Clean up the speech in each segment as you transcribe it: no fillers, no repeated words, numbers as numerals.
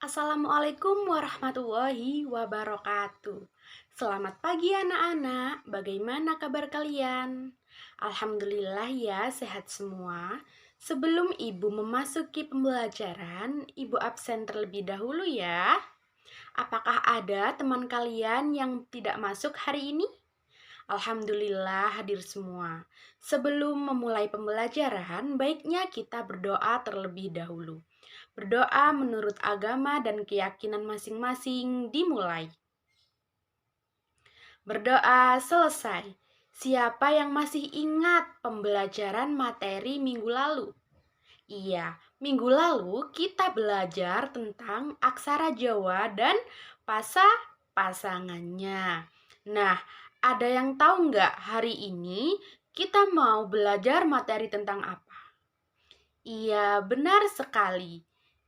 Assalamualaikum warahmatullahi wabarakatuh. Selamat pagi anak-anak, bagaimana kabar kalian? Alhamdulillah ya, sehat semua. Sebelum ibu memasuki pembelajaran, ibu absen terlebih dahulu ya. Apakah ada teman kalian yang tidak masuk hari ini? Alhamdulillah hadir semua. Sebelum memulai pembelajaran, baiknya kita berdoa terlebih dahulu. Berdoa menurut agama dan keyakinan masing-masing dimulai. Berdoa selesai. Siapa yang masih ingat pembelajaran materi minggu lalu? Iya, minggu lalu kita belajar tentang aksara Jawa dan pasangannya. Nah, ada yang tahu nggak hari ini kita mau belajar materi tentang apa? Iya, benar sekali.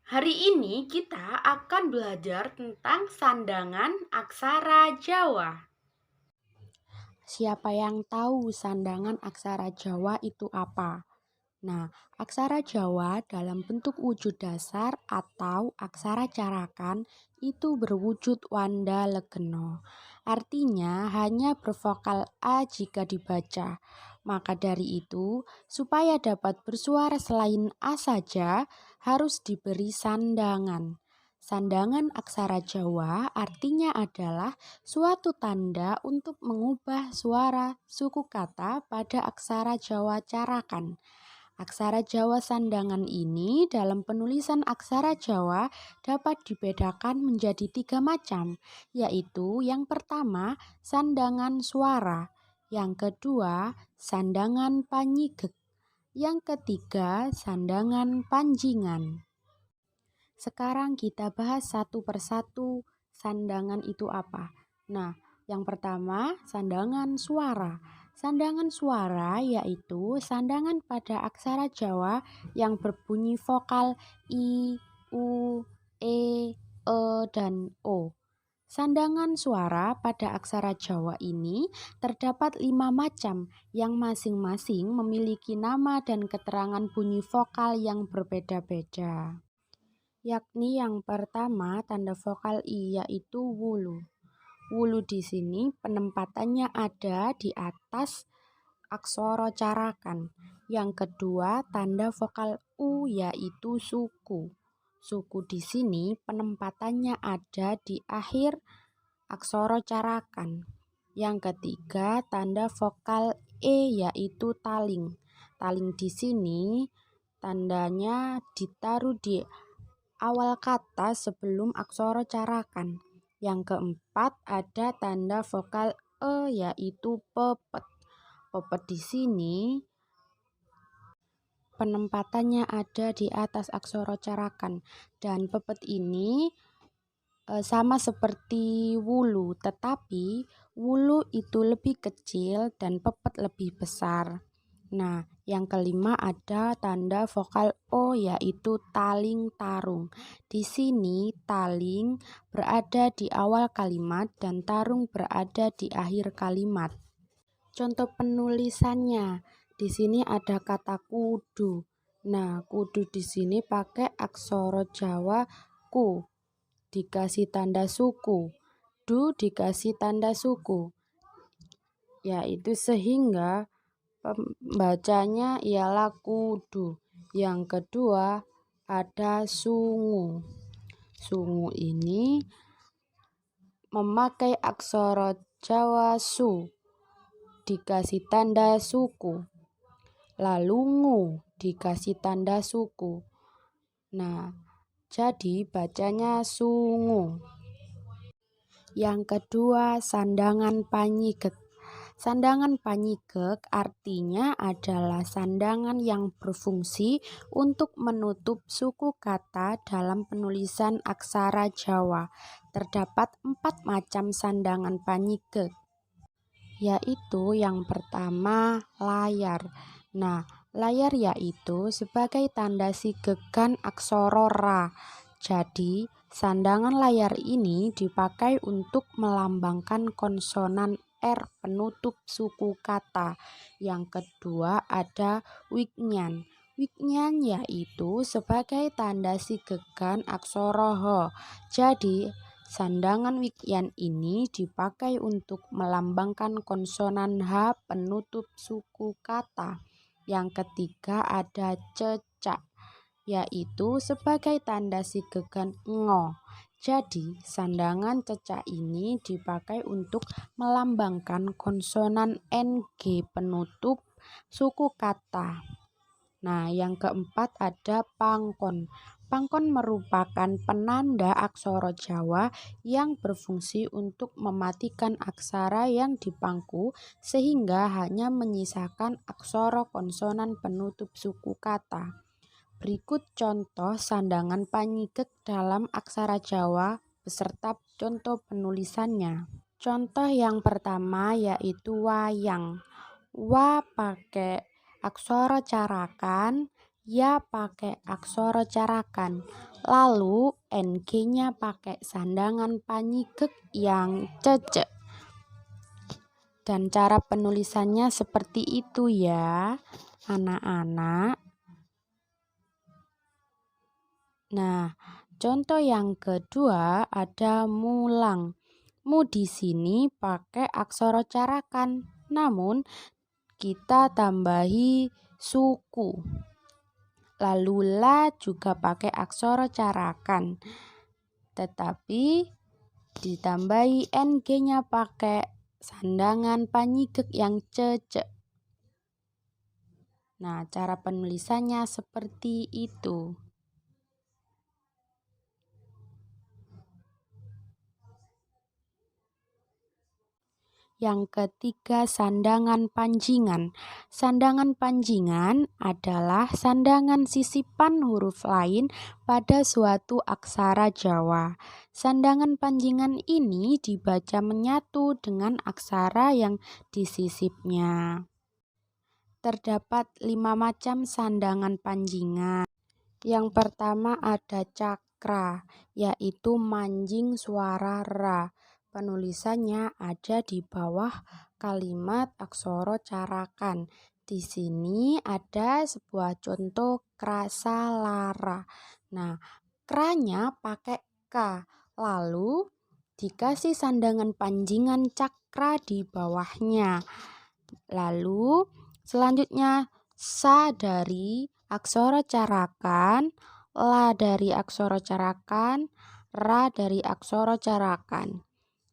Hari ini kita akan belajar tentang sandangan aksara Jawa. Siapa yang tahu sandangan aksara Jawa itu apa? Nah, aksara Jawa dalam bentuk wujud dasar atau aksara carakan itu berwujud wanda legeno. Artinya hanya bervokal A jika dibaca. Maka dari itu, supaya dapat bersuara selain A saja, harus diberi sandangan. Sandangan aksara Jawa artinya adalah suatu tanda untuk mengubah suara suku kata pada aksara Jawa carakan. Aksara Jawa sandangan ini dalam penulisan aksara Jawa dapat dibedakan menjadi 3 macam, yaitu yang pertama sandangan suara, yang kedua sandangan panyigek, yang ketiga sandangan panjingan. Sekarang kita bahas satu persatu sandangan itu apa. Nah, yang pertama sandangan suara. Sandangan suara yaitu sandangan pada aksara Jawa yang berbunyi vokal I, U, E, dan O. Sandangan suara pada aksara Jawa ini terdapat 5 macam yang masing-masing memiliki nama dan keterangan bunyi vokal yang berbeda-beda. Yakni yang pertama tanda vokal I yaitu wulu. Wulu di sini penempatannya ada di atas aksara carakan. Yang kedua tanda vokal U yaitu suku. Suku di sini penempatannya ada di akhir aksara carakan. Yang ketiga tanda vokal E yaitu taling. Taling di sini tandanya ditaruh di awal kata sebelum aksara carakan. Yang keempat ada tanda vokal E yaitu pepet. Pepet di sini penempatannya ada di atas aksara carakan dan pepet ini sama seperti wulu, tetapi wulu itu lebih kecil dan pepet lebih besar. Nah, yang kelima ada tanda vokal O yaitu taling tarung. Di sini taling berada di awal kalimat dan tarung berada di akhir kalimat. Contoh penulisannya, di sini ada kata kudu. Nah, kudu di sini pakai aksara Jawa ku, dikasih tanda suku. Du dikasih tanda suku. Yaitu sehingga pembacanya ialah kudu. Yang kedua ada sungu. Sungu ini memakai aksara Jawa su, dikasih tanda suku. Lalu ngu dikasih tanda suku. Nah, jadi bacanya sungu. Yang kedua sandangan panyigek. Sandangan panyigek artinya adalah sandangan yang berfungsi untuk menutup suku kata dalam penulisan aksara Jawa. Terdapat 4 macam sandangan panyigek, yaitu yang pertama layar. Nah, layar yaitu sebagai tanda sigekan aksara ra. Jadi, sandangan layar ini dipakai untuk melambangkan konsonan R penutup suku kata. Yang kedua ada wignyan. Wiknyan yaitu sebagai tanda sigegan aksara H. Jadi, sandangan wikyan ini dipakai untuk melambangkan konsonan H penutup suku kata. Yang ketiga ada cecak, yaitu sebagai tanda sigegan ngo. Jadi, sandangan cecak ini dipakai untuk melambangkan konsonan ng penutup suku kata. Nah, yang keempat ada pangkon. Pangkon merupakan penanda aksara Jawa yang berfungsi untuk mematikan aksara yang dipangku sehingga hanya menyisakan aksara konsonan penutup suku kata. Berikut contoh sandangan panyigek dalam aksara Jawa beserta contoh penulisannya. Contoh yang pertama yaitu wayang. Wa pakai aksara carakan, ya pakai aksara carakan. Lalu ng-nya pakai sandangan panyigek yang cecek. Dan cara penulisannya seperti itu ya, anak-anak. Nah, contoh yang kedua ada mulang. Mu di sini pakai aksara carakan, namun kita tambahi suku. Lalu la juga pakai aksara carakan, tetapi ditambahi ng-nya pakai sandangan panyigek yang cecek. Nah, cara penulisannya seperti itu. Yang ketiga, sandangan panjingan. Sandangan panjingan adalah sandangan sisipan huruf lain pada suatu aksara Jawa. Sandangan panjingan ini dibaca menyatu dengan aksara yang disisipnya. Terdapat 5 macam sandangan panjingan. Yang pertama ada cakra, yaitu manjing suara ra. Penulisannya ada di bawah kalimat aksara carakan. Di sini ada sebuah contoh krasa lara. Nah, kranya pakai k, lalu dikasih sandangan panjingan cakra di bawahnya. Lalu selanjutnya sa dari aksara carakan, la dari aksara carakan, ra dari aksara carakan.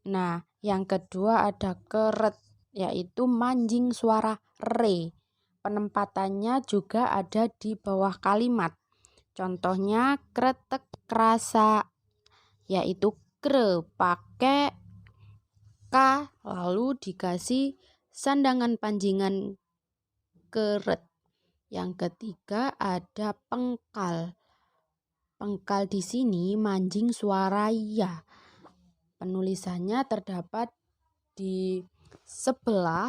Nah, yang kedua ada keret, yaitu manjing suara re. Penempatannya juga ada di bawah kalimat. Contohnya kretek kerasa, yaitu kre pakai k lalu dikasih sandangan panjingan keret. Yang ketiga ada pengkal. Pengkal di sini manjing suara ya. Penulisannya terdapat di sebelah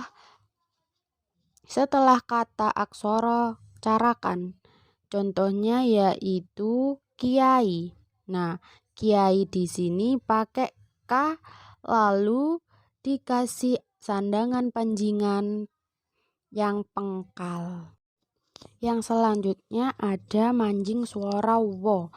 setelah kata aksara carakan. Contohnya yaitu kiai. Nah, kiai di sini pakai k lalu dikasih sandangan panjingan yang pengkal. Yang selanjutnya ada manjing suara wo.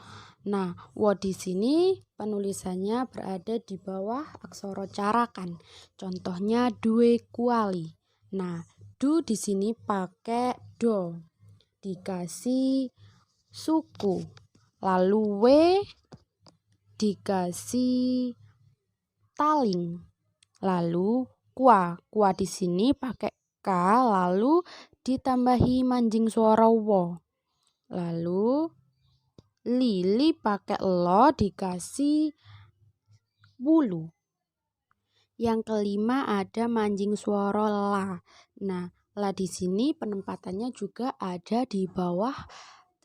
Nah, wo di sini penulisannya berada di bawah aksara carakan. Contohnya due kuali. Nah, du di sini pakai do. Dikasih suku. Lalu we dikasih taling. Lalu kwa. Kwa di sini pakai k lalu ditambahi manjing suara wo. Lalu lili pakai lo dikasih bulu. Yang kelima ada manjing suara la. Nah, la di sini penempatannya juga ada di bawah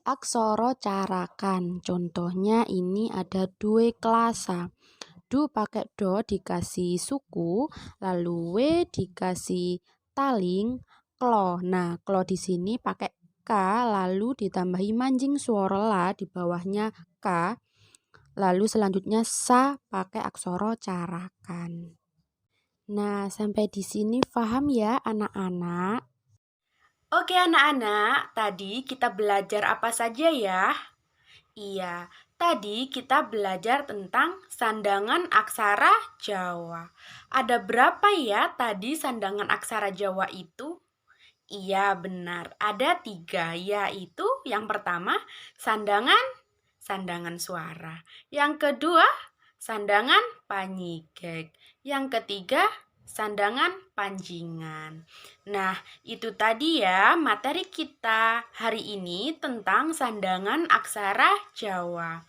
aksara carakan. Contohnya ini ada due kelasa. Du pakai do dikasih suku, lalu we dikasih taling, klo. Nah, klo di sini pakai k lalu ditambahi manjing suara la di bawahnya k. Lalu selanjutnya sa pakai aksara carakan. Nah, sampai di sini paham ya anak-anak? Oke anak-anak, tadi kita belajar apa saja ya? Iya, tadi kita belajar tentang sandangan aksara Jawa. Ada berapa ya tadi sandangan aksara Jawa itu? Iya, benar. Ada 3, yaitu yang pertama sandangan sandangan suara. Yang kedua, sandangan panyigek. Yang ketiga, sandangan panjingan. Nah, itu tadi ya materi kita hari ini tentang sandangan aksara Jawa.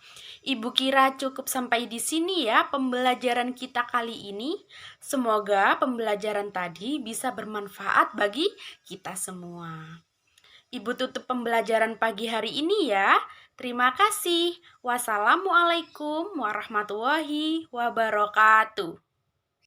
Ibu kira cukup sampai di sini ya pembelajaran kita kali ini. Semoga pembelajaran tadi bisa bermanfaat bagi kita semua. Ibu tutup pembelajaran pagi hari ini ya. Terima kasih. Wassalamualaikum warahmatullahi wabarakatuh.